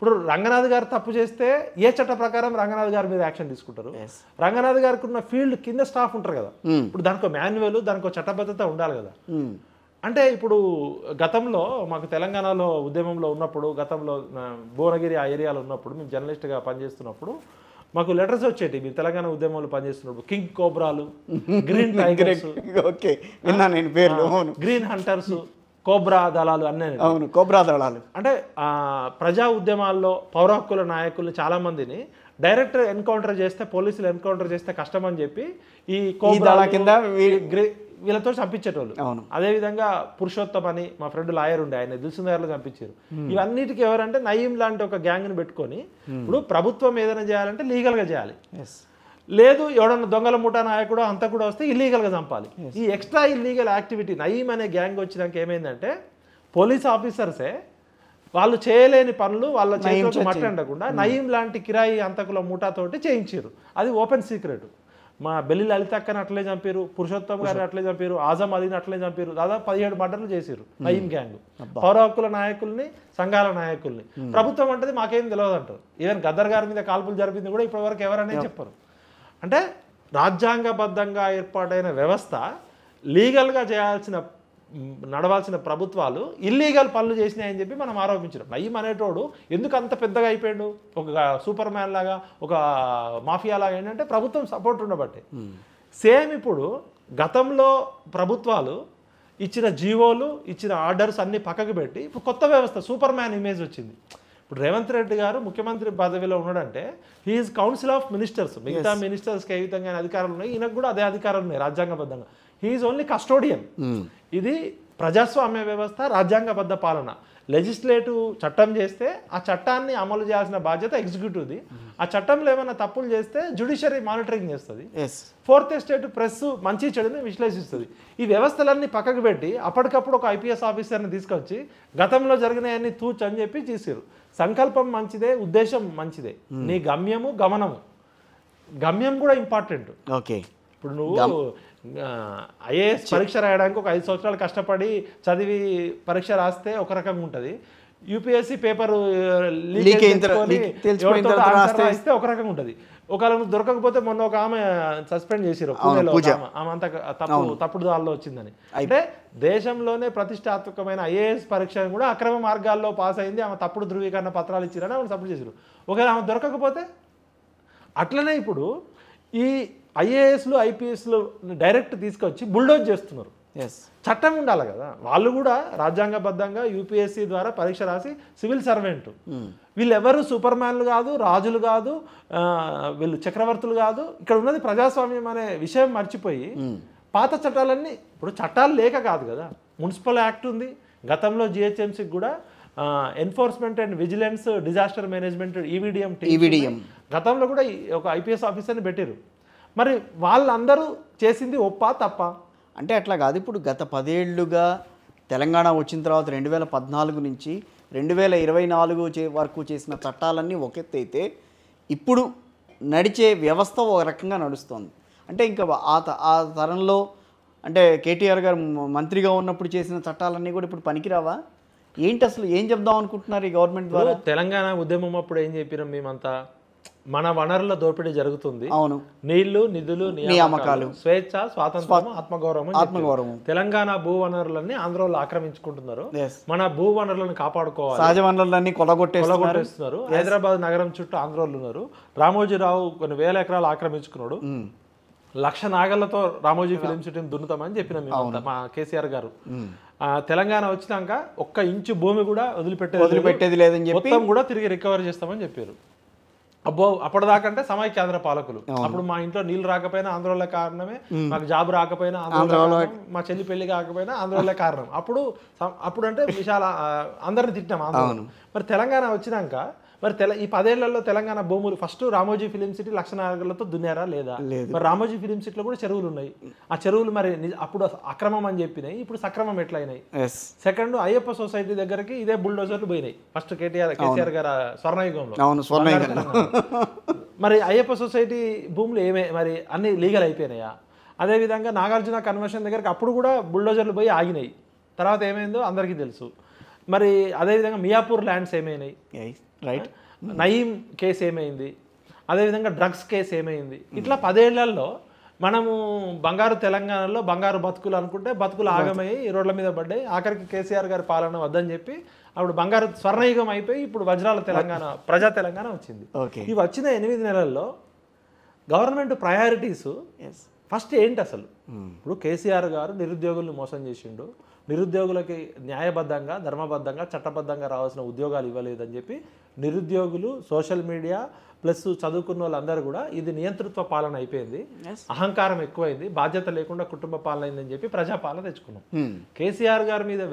ఇప్పుడు రంగనాథ్ గారు తప్పు చేస్తే ఏ చట్ట ప్రకారం రంగనాథ్ గారి మీద యాక్షన్ తీసుకుంటారు? రంగనాథ్ గారికి ఉన్న ఫీల్డ్ కింద స్టాఫ్ ఉంటారు కదా, ఇప్పుడు దానికి మాన్యువల్, దానికి చట్టబద్ధత ఉండాలి కదా. అంటే ఇప్పుడు గతంలో మాకు తెలంగాణలో ఉద్యమంలో ఉన్నప్పుడు, గతంలో భువనగిరి ఆ ఏరియాలో ఉన్నప్పుడు, మేము జర్నలిస్ట్గా పనిచేస్తున్నప్పుడు మాకు లెటర్స్ వచ్చేటి. మీరు తెలంగాణ ఉద్యమంలో పనిచేస్తున్నప్పుడు కింగ్ కోబ్రాలు, green tigers, green hunters, cobra దళాలు అన్నీ. అవును, కోబ్రా దళాలు అంటే ప్రజా ఉద్యమాల్లో పౌర హక్కుల నాయకులు చాలా మందిని డైరెక్ట్ ఎన్కౌంటర్ చేస్తే, పోలీసులు ఎన్కౌంటర్ చేస్తే కష్టం అని చెప్పి ఈ కోబ్రా కింద వీళ్ళతో చంపించేటోళ్ళు. అదేవిధంగా పురుషోత్తం అని మా ఫ్రెండ్ లాయర్ ఉండే, ఆయన దిల్సుఖ్నగర్లో చంపించారు. ఇవన్నిటికీ ఎవరంటే నయీం లాంటి ఒక గ్యాంగ్ని పెట్టుకొని, ఇప్పుడు ప్రభుత్వం ఏదైనా చేయాలంటే లీగల్గా చేయాలి, లేదు ఎవడన్నా దొంగల ముఠా నాయకుడు అంతా కూడా వస్తే ఇల్లీగల్గా చంపాలి. ఈ ఎక్స్ట్రా ఇల్లీగల్ యాక్టివిటీ నయీం అనే గ్యాంగ్ వచ్చినాక ఏమైందంటే పోలీస్ ఆఫీసర్సే వాళ్ళు చేయలేని పనులు వాళ్ళ చేతిలోకి మట్టండకుండా నయీం లాంటి కిరాయి అంతకుల ముఠాతోటి చేయించారు. అది ఓపెన్ సీక్రెట్. మా బెల్లి లలితక్కని అట్లే చంపారు, పురుషోత్తం గారిని అట్లే చంపారు, ఆజం అలీని అట్లే చంపారు. దాదాపు 17 మర్డర్లు చేశారు నయీం గ్యాంగ్. పౌర హక్కుల నాయకుల్ని, సంఘాల నాయకుల్ని. ప్రభుత్వం అంటే మాకేం తెలియదు అంటారు. ఈవెన్ గద్దర్ గారి మీద కాల్పులు జరిపింది కూడా ఇప్పటివరకు ఎవరనే చెప్పరు. అంటే రాజ్యాంగబద్ధంగా ఏర్పాటైన వ్యవస్థ లీగల్గా చేయాల్సిన, నడవాల్సిన ప్రభుత్వాలు ఇల్లీగల్ పనులు చేసినాయని చెప్పి మనం ఆరోపించడం. నయీం అనేటోడు ఎందుకు అంత పెద్దగా అయిపోయాడు, ఒక సూపర్ మ్యాన్ లాగా, ఒక మాఫియా లాగా ఏంటంటే ప్రభుత్వం సపోర్ట్ ఉండబట్టే. సేమ్ ఇప్పుడు గతంలో ప్రభుత్వాలు ఇచ్చిన జీవోలు, ఇచ్చిన ఆర్డర్స్ అన్ని పక్కకు పెట్టి ఇప్పుడు కొత్త వ్యవస్థ సూపర్ మ్యాన్ ఇమేజ్ వచ్చింది. ఇప్పుడు రేవంత్ రెడ్డి గారు ముఖ్యమంత్రి పదవిలో ఉన్నాడంటే హీఈస్ కౌన్సిల్ ఆఫ్ మినిస్టర్స్. మిగతా మినిస్టర్స్కి ఏ విధంగా అధికారాలు ఉన్నాయి, ఈయనకు కూడా అదే అధికారాలు ఉన్నాయి రాజ్యాంగబద్ధంగా. He is only custodian. ఇది ప్రజాస్వామ్య వ్యవస్థ, రాజ్యాంగబద్ధ పాలన. లెజిస్లేటివ్ చట్టం చేస్తే ఆ చట్టాన్ని అమలు చేయాల్సిన బాధ్యత ఎగ్జిక్యూటివ్ది. ఆ చట్టంలో ఏమైనా తప్పులు చేస్తే జ్యుడిషియరీ మానిటరింగ్ చేస్తుంది. ఫోర్త్ ఎస్టేట్ ప్రెస్ మంచి చెడుని విశ్లేషిస్తుంది. ఈ వ్యవస్థలన్నీ పక్కకు పెట్టి అప్పటికప్పుడు ఒక ఐపీఎస్ ఆఫీసర్ని తీసుకొచ్చి గతంలో జరిగినవన్నీ తూచ్ అని చెప్పి చేసారు. సంకల్పం మంచిదే, ఉద్దేశం మంచిదే, నీ గమ్యము గమనము. గమ్యం కూడా ఇంపార్టెంట్. ఓకే, ఇప్పుడు నువ్వు ఐఏఎస్ పరీక్ష రాయడానికి ఒక 5 సంవత్సరాలు కష్టపడి చదివి పరీక్ష రాస్తే ఒక రకంగా ఉంటుంది. యూపీఎస్సీ పేపర్ లీక్ రాస్తే ఒక రకంగా ఉంటుంది. ఒకవేళ నువ్వు దొరకకపోతే మొన్న ఒక ఆమె సస్పెండ్ చేసిరు, ఆమె అంత తప్పుడు దానిలో వచ్చిందని. అంటే దేశంలోనే ప్రతిష్టాత్మకమైన ఐఏఎస్ పరీక్ష కూడా అక్రమ మార్గాల్లో పాస్ అయింది, ఆమె తప్పుడు ధృవీకరణ పత్రాలు ఇచ్చిరని ఆమె సపోర్ట్ చేసిరు. ఒకవేళ ఆమె దొరకకపోతే అట్లనే ఇప్పుడు ఈ ఐఏఎస్లు ఐపీఎస్లు డైరెక్ట్ తీసుకొచ్చి బుల్డోజ్ చేస్తున్నారు. చట్టం ఉండాలి కదా, వాళ్ళు కూడా రాజ్యాంగబద్ధంగా యూపీఎస్సీ ద్వారా పరీక్ష రాసి సివిల్ సర్వెంట్. వీళ్ళు ఎవరు సూపర్ మ్యాన్లు కాదు, రాజులు కాదు, వీళ్ళు చక్రవర్తులు కాదు. ఇక్కడ ఉన్నది ప్రజాస్వామ్యం అనే విషయం మర్చిపోయి పాత చట్టాలన్నీ, ఇప్పుడు చట్టాలు లేక కాదు కదా, మున్సిపల్ యాక్ట్ ఉంది. గతంలో జిహెచ్ఎంసీకి కూడా enforcement and vigilance disaster management EVDM గతంలో కూడా ఒక ఐపీఎస్ ఆఫీసర్ని పెట్టారు. మరి వాళ్ళందరూ చేసింది ఒప్పా తప్ప అంటే అట్లా కాదు. ఇప్పుడు గత 10 ఏళ్లుగా తెలంగాణ వచ్చిన తర్వాత 2014 నుంచి 2024 వరకు చేసిన చట్టాలన్నీ ఒక ఎత్తు అయితే ఇప్పుడు నడిచే వ్యవస్థ ఒక రకంగా నడుస్తుంది. అంటే ఇంకా ఆ తరంలో అంటే కేటీఆర్ గారు మంత్రిగా ఉన్నప్పుడు చేసిన చట్టాలన్నీ కూడా ఇప్పుడు పనికిరావా ఏంటి? అసలు ఏం చెప్దాం అనుకుంటున్నారు ఈ గవర్నమెంట్ ద్వారా? తెలంగాణ ఉద్యమం అప్పుడు ఏం చెప్పినాం మేమంతా, మన వనరుల దోపిడీ జరుగుతుంది, అవును, నీళ్లు, నిధులు, నియామకాలు, స్వేచ్ఛ, స్వాతంత్రం, ఆత్మగౌరవం. తెలంగాణ భూ వనరులన్నీ ఆంధ్రోళ్ళు ఆక్రమించుకుంటున్నారు. మన భూ వనరులను కాపాడుకోవాలి, సహజ వనరులన్నీ కొలగొట్టేస్తున్నారు. హైదరాబాద్ నగరం చుట్టూ ఆంధ్రోళ్ళు ఉన్నారు. రామోజీరావు కొన్ని 1000 ఎకరాలు ఆక్రమించుకున్నాడు. 1,00,000 నాగళ్లతో రామోజీ ఫిలిం సిటీని దున్నుతామని చెప్పినాం మేము, మా కేసీఆర్ గారు. తెలంగాణ వచ్చినాక 1 ఇంచు భూమి కూడా వదిలిపెట్టేది లేదని చెప్పి మొత్తం కూడా తిరిగి రికవర్ చేస్తామని చెప్పారు. అబ్బో అప్పటిదాకంటే సమైక్యాంధ్ర పాలకులు. అప్పుడు మా ఇంట్లో నీళ్లు రాకపోయినా ఆంధ్రోళ్ళ కారణమే, మాకు జాబ్ రాకపోయినా ఆంధ్రోళ్ళ, మా చెల్లి పెళ్లి కాకపోయినా ఆంధ్రోళ్ళ కారణం. అప్పుడు అంటే విశాల అందరిని తిట్టాం ఆంధ్రోళ్ళు. మరి తెలంగాణ వచ్చినాక మరి ఈ 10 ఏళ్లలో తెలంగాణ భూములు ఫస్ట్ రామోజీ ఫిలిం సిటీ 1,00,000 నాగళ్లతో దున్నారా లేదా? మరి రామోజీ ఫిలిం సిటీలో కూడా చెరువులు ఉన్నాయి. ఆ చెరువులు మరి అప్పుడు అక్రమం అని చెప్పినాయి, ఇప్పుడు సక్రమం ఎట్లయినాయి? సెకండ్, అయ్యప్ప సొసైటీ దగ్గరికి ఇదే బుల్డోజర్లు పోయినాయి ఫస్ట్ కేసీఆర్ గారు స్వర్ణయుగంలో. మరి అయ్యప్ప సొసైటీ భూములు మరి అన్ని లీగల్ అయిపోయినాయా? అదేవిధంగా నాగార్జున కన్వెన్షన్ దగ్గరికి అప్పుడు కూడా బుల్డోజర్లు పోయి ఆగినాయి. తర్వాత ఏమైందో అందరికీ తెలుసు. మరి అదేవిధంగా మియాపూర్ ల్యాండ్స్ ఏమైనాయి? రైట్. నయీం కేసు ఏమైంది, అదేవిధంగా డ్రగ్స్ కేసు ఏమైంది, ఇట్లా 10 ఏళ్లలో మనము బంగారు తెలంగాణలో బంగారు బతుకులు అనుకుంటే బతుకులు ఆగమయ్యి రోడ్ల మీద పడ్డాయి. ఆఖరికి కేసీఆర్ గారి పాలన వద్దని చెప్పి అప్పుడు బంగారు స్వర్ణయుగం అయిపోయి ఇప్పుడు వజ్రాల తెలంగాణ, ప్రజా తెలంగాణ వచ్చింది. ఈ వచ్చిన 8 నెలల్లో గవర్నమెంట్ ప్రయారిటీస్ ఫస్ట్ ఏంటి అసలు? ఇప్పుడు కేసీఆర్ గారు నిరుద్యోగుల్ని మోసం చేసిండు, నిరుద్యోగులకి న్యాయబద్ధంగా ధర్మబద్ధంగా చట్టబద్ధంగా రావాల్సిన ఉద్యోగాలు ఇవ్వలేదని చెప్పి నిరుద్యోగులు, సోషల్ మీడియా ప్లస్ చదువుకున్న వాళ్ళందరూ కూడా ఇది నియంతృత్వ పాలన అయిపోయింది, అహంకారం ఎక్కువైంది, బాధ్యత లేకుండా కుటుంబ పాలన అయిందని చెప్పి ప్రజాపాలన తెచ్చుకున్నాం. కేసీఆర్ గారి మీద